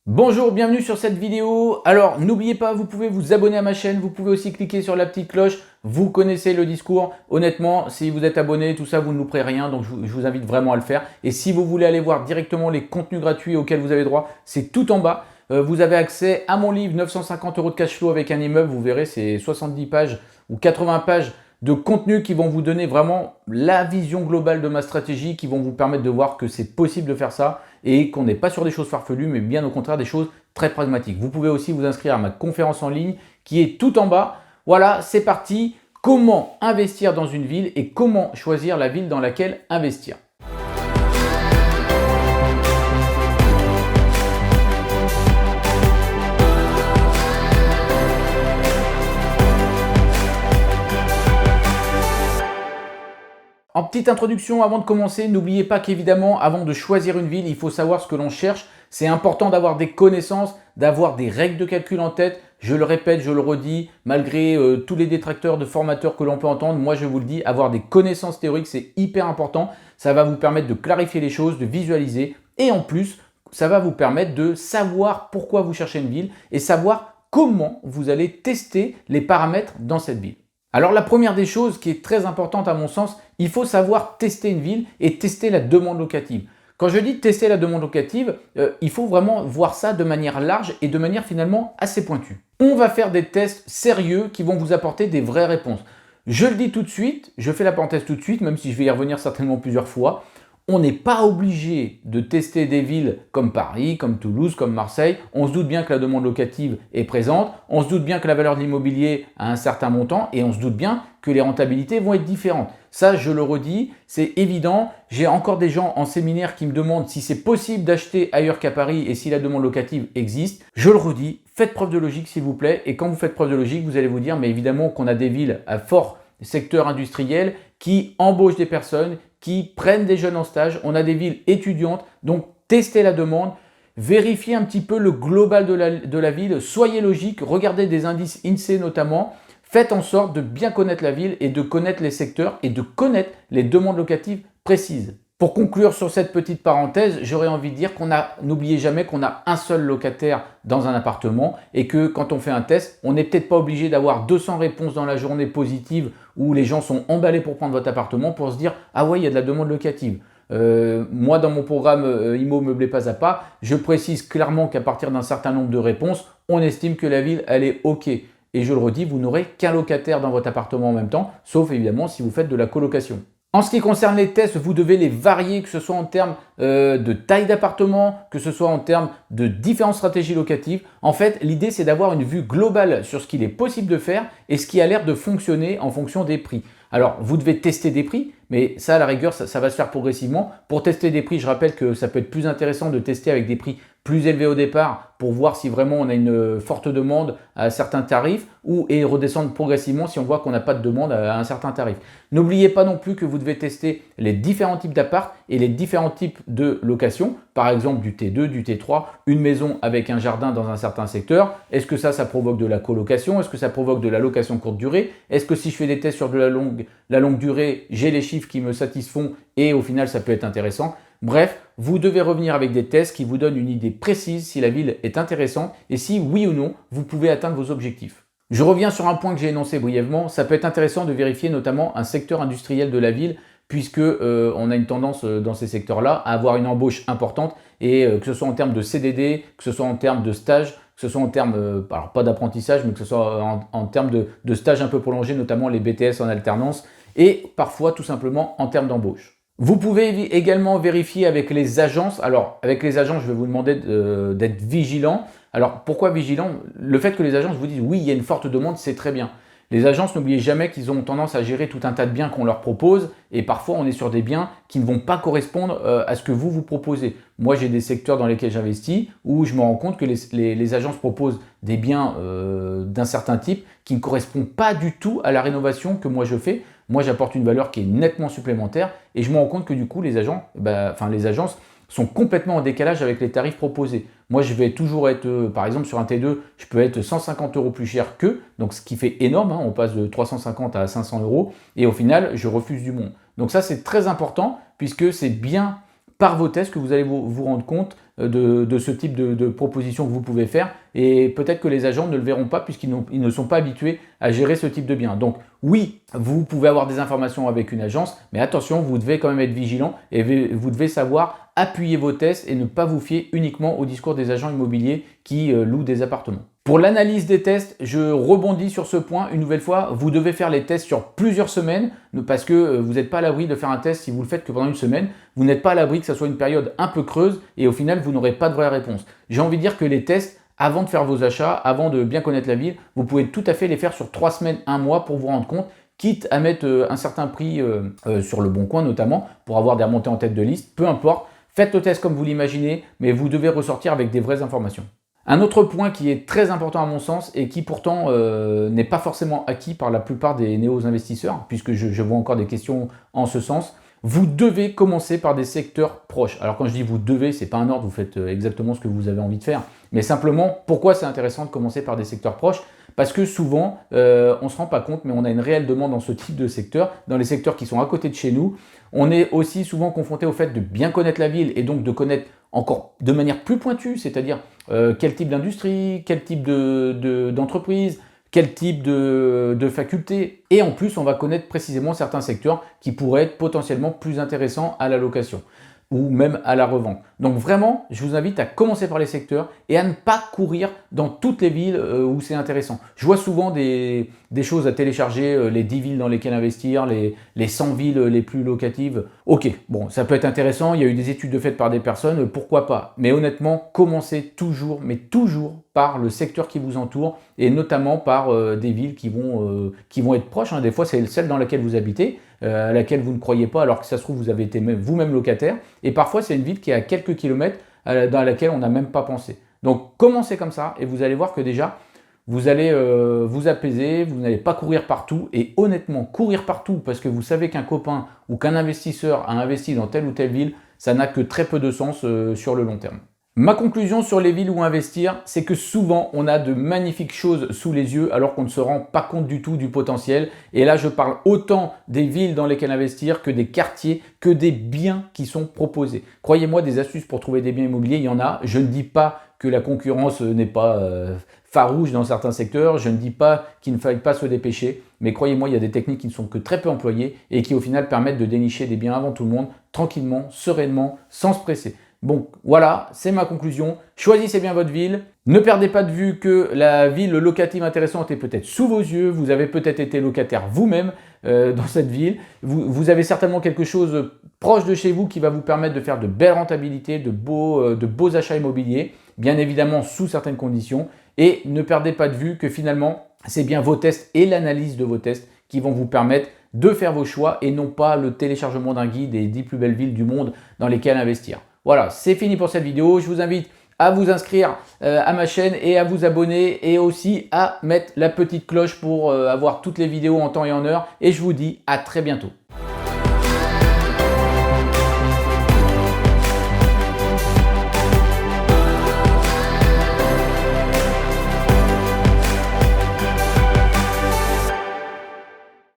Bonjour, bienvenue sur cette vidéo. Alors n'oubliez pas, vous pouvez vous abonner à ma chaîne, vous pouvez aussi cliquer sur la petite cloche. Vous connaissez le discours. Honnêtement, si vous êtes abonné, tout ça, vous ne louperez rien. Donc je vous invite vraiment à le faire. Et si vous voulez aller voir directement les contenus gratuits auxquels vous avez droit, c'est tout en bas. Vous avez accès à mon livre 950 € de cash flow avec un immeuble. Vous verrez, c'est 70 pages ou 80 pages de contenu qui vont vous donner vraiment la vision globale de ma stratégie, qui vont vous permettre de voir que c'est possible de faire ça et qu'on n'est pas sur des choses farfelues, mais bien au contraire des choses très pragmatiques. Vous pouvez aussi vous inscrire à ma conférence en ligne qui est tout en bas. Voilà, c'est parti. Comment investir dans une ville et comment choisir la ville dans laquelle investir. En petite introduction, avant de commencer, n'oubliez pas qu'évidemment, avant de choisir une ville, il faut savoir ce que l'on cherche. C'est important d'avoir des connaissances, d'avoir des règles de calcul en tête. Je le répète, je le redis, malgré tous les détracteurs de formateurs que l'on peut entendre, moi je vous le dis, avoir des connaissances théoriques, c'est hyper important. Ça va vous permettre de clarifier les choses, de visualiser et en plus, ça va vous permettre de savoir pourquoi vous cherchez une ville et savoir comment vous allez tester les paramètres dans cette ville. Alors la première des choses qui est très importante à mon sens, il faut savoir tester une ville et tester la demande locative. Quand je dis tester la demande locative, il faut vraiment voir ça de manière large et de manière finalement assez pointue. On va faire des tests sérieux qui vont vous apporter des vraies réponses. Je le dis tout de suite, je fais la parenthèse tout de suite, même si je vais y revenir certainement plusieurs fois. On n'est pas obligé de tester des villes comme Paris, comme Toulouse, comme Marseille. On se doute bien que la demande locative est présente, on se doute bien que la valeur de l'immobilier a un certain montant et on se doute bien que les rentabilités vont être différentes. Ça, je le redis, c'est évident. J'ai encore des gens en séminaire qui me demandent si c'est possible d'acheter ailleurs qu'à Paris et si la demande locative existe. Je le redis, faites preuve de logique s'il vous plaît. Et quand vous faites preuve de logique, vous allez vous dire, mais évidemment qu'on a des villes à fort secteur industriel qui embauchent des personnes, qui prennent des jeunes en stage. On a des villes étudiantes, donc testez la demande, vérifiez un petit peu le global de la ville, soyez logique, regardez des indices INSEE notamment, faites en sorte de bien connaître la ville et de connaître les secteurs et de connaître les demandes locatives précises. Pour conclure sur cette petite parenthèse, j'aurais envie de dire n'oubliez jamais qu'on a un seul locataire dans un appartement et que quand on fait un test, on n'est peut-être pas obligé d'avoir 200 réponses dans la journée positives où les gens sont emballés pour prendre votre appartement pour se dire « Ah ouais, il y a de la demande locative ». Moi, dans mon programme IMO Meublé Pas à Pas, je précise clairement qu'à partir d'un certain nombre de réponses, on estime que la ville, elle est OK. Et je le redis, vous n'aurez qu'un locataire dans votre appartement en même temps, sauf évidemment si vous faites de la colocation. En ce qui concerne les tests, vous devez les varier, que ce soit en termes de taille d'appartement, que ce soit en termes de différentes stratégies locatives. En fait, l'idée, c'est d'avoir une vue globale sur ce qu'il est possible de faire et ce qui a l'air de fonctionner en fonction des prix. Alors, vous devez tester des prix, mais ça, à la rigueur, ça va se faire progressivement. Pour tester des prix, je rappelle que ça peut être plus intéressant de tester avec des prix plus élevés au départ pour voir si vraiment on a une forte demande à certains tarifs et redescendre progressivement si on voit qu'on n'a pas de demande à un certain tarif. N'oubliez pas non plus que vous devez tester les différents types d'appart et les différents types de location. Par exemple, du T2, du T3, une maison avec un jardin dans un certain secteur. Est-ce que ça provoque de la colocation? Est-ce que ça provoque de la location courte durée? Est-ce que si je fais des tests sur de la longue durée, j'ai les chiffres qui me satisfont et au final, ça peut être intéressant? Bref, vous devez revenir avec des tests qui vous donnent une idée précise si la ville est intéressante et si, oui ou non, vous pouvez atteindre vos objectifs. Je reviens sur un point que j'ai énoncé brièvement. Ça peut être intéressant de vérifier notamment un secteur industriel de la ville puisque on a une tendance dans ces secteurs-là à avoir une embauche importante et que ce soit en termes de CDD, que ce soit en termes de stage, que ce soit en termes, alors pas d'apprentissage, mais que ce soit en termes de stage un peu prolongés, notamment les BTS en alternance et parfois tout simplement en termes d'embauche. Vous pouvez également vérifier avec les agences. Alors, avec les agences, je vais vous demander d'être vigilant. Alors, pourquoi vigilant? Le fait que les agences vous disent « oui, il y a une forte demande », c'est très bien. Les agences, n'oubliez jamais qu'ils ont tendance à gérer tout un tas de biens qu'on leur propose et parfois, on est sur des biens qui ne vont pas correspondre à ce que vous proposez. Moi, j'ai des secteurs dans lesquels j'investis où je me rends compte que les agences proposent des biens d'un certain type qui ne correspondent pas du tout à la rénovation que moi je fais. Moi, j'apporte une valeur qui est nettement supplémentaire et je me rends compte que du coup, les agences sont complètement en décalage avec les tarifs proposés. Moi, je vais toujours être, par exemple, sur un T2, je peux être 150 € plus cher qu'eux, donc ce qui fait énorme, hein, on passe de 350 à 500 € et au final, je refuse du monde. Donc ça, c'est très important puisque c'est bien par vos tests que vous allez vous rendre compte de ce type de proposition que vous pouvez faire, et peut-être que les agents ne le verront pas puisqu'ils ne sont pas habitués à gérer ce type de bien. Donc oui, vous pouvez avoir des informations avec une agence, mais attention, vous devez quand même être vigilant et vous devez savoir appuyer vos tests et ne pas vous fier uniquement au discours des agents immobiliers qui louent des appartements. Pour l'analyse des tests, je rebondis sur ce point une nouvelle fois. Vous devez faire les tests sur plusieurs semaines parce que vous n'êtes pas à l'abri de faire un test si vous le faites que pendant une semaine. Vous n'êtes pas à l'abri que ça soit une période un peu creuse et au final, vous n'aurez pas de vraie réponse. J'ai envie de dire que les tests, avant de faire vos achats, avant de bien connaître la ville, vous pouvez tout à fait les faire sur 3 semaines, 1 mois pour vous rendre compte, quitte à mettre un certain prix sur le bon coin notamment pour avoir des remontées en tête de liste, peu importe. Faites le test comme vous l'imaginez, mais vous devez ressortir avec des vraies informations. Un autre point qui est très important à mon sens et qui pourtant n'est pas forcément acquis par la plupart des néo-investisseurs, puisque je vois encore des questions en ce sens, vous devez commencer par des secteurs proches. Alors quand je dis vous devez, ce n'est pas un ordre, vous faites exactement ce que vous avez envie de faire, mais simplement, pourquoi c'est intéressant de commencer par des secteurs proches? Parce que souvent, on ne se rend pas compte, mais on a une réelle demande dans ce type de secteur, dans les secteurs qui sont à côté de chez nous. On est aussi souvent confronté au fait de bien connaître la ville et donc de connaître encore de manière plus pointue, c'est-à-dire quel type d'industrie, quel type d'entreprise, quel type de faculté. Et en plus, on va connaître précisément certains secteurs qui pourraient être potentiellement plus intéressants à la location ou même à la revente. Donc vraiment, je vous invite à commencer par les secteurs et à ne pas courir dans toutes les villes où c'est intéressant. Je vois souvent des choses à télécharger, les 10 villes dans lesquelles investir, les 100 villes les plus locatives. Ok, bon, ça peut être intéressant, il y a eu des études faites par des personnes, pourquoi pas. Mais honnêtement, commencez toujours, mais toujours par le secteur qui vous entoure et notamment par des villes qui vont être proches. Hein. Des fois, c'est celle dans laquelle vous habitez, à laquelle vous ne croyez pas alors que ça se trouve, vous avez été vous-même locataire. Et parfois, c'est une ville qui est à quelques kilomètres dans laquelle on n'a même pas pensé. Donc, commencez comme ça et vous allez voir que déjà, vous allez vous apaiser, vous n'allez pas courir partout. Et honnêtement, courir partout parce que vous savez qu'un copain ou qu'un investisseur a investi dans telle ou telle ville, ça n'a que très peu de sens sur le long terme. Ma conclusion sur les villes où investir, c'est que souvent on a de magnifiques choses sous les yeux alors qu'on ne se rend pas compte du tout du potentiel. Et là, je parle autant des villes dans lesquelles investir que des quartiers, que des biens qui sont proposés. Croyez-moi, des astuces pour trouver des biens immobiliers, il y en a. Je ne dis pas que la concurrence n'est pas farouche dans certains secteurs, je ne dis pas qu'il ne faille pas se dépêcher, mais croyez-moi, il y a des techniques qui ne sont que très peu employées et qui au final permettent de dénicher des biens avant tout le monde, tranquillement, sereinement, sans se presser. Bon, voilà, c'est ma conclusion. Choisissez bien votre ville. Ne perdez pas de vue que la ville locative intéressante est peut-être sous vos yeux. Vous avez peut-être été locataire vous-même dans cette ville. Vous avez certainement quelque chose proche de chez vous qui va vous permettre de faire de belles rentabilités, de beaux achats immobiliers, bien évidemment sous certaines conditions. Et ne perdez pas de vue que finalement, c'est bien vos tests et l'analyse de vos tests qui vont vous permettre de faire vos choix et non pas le téléchargement d'un guide des 10 plus belles villes du monde dans lesquelles investir. Voilà, c'est fini pour cette vidéo. Je vous invite à vous inscrire à ma chaîne et à vous abonner et aussi à mettre la petite cloche pour avoir toutes les vidéos en temps et en heure. Et je vous dis à très bientôt.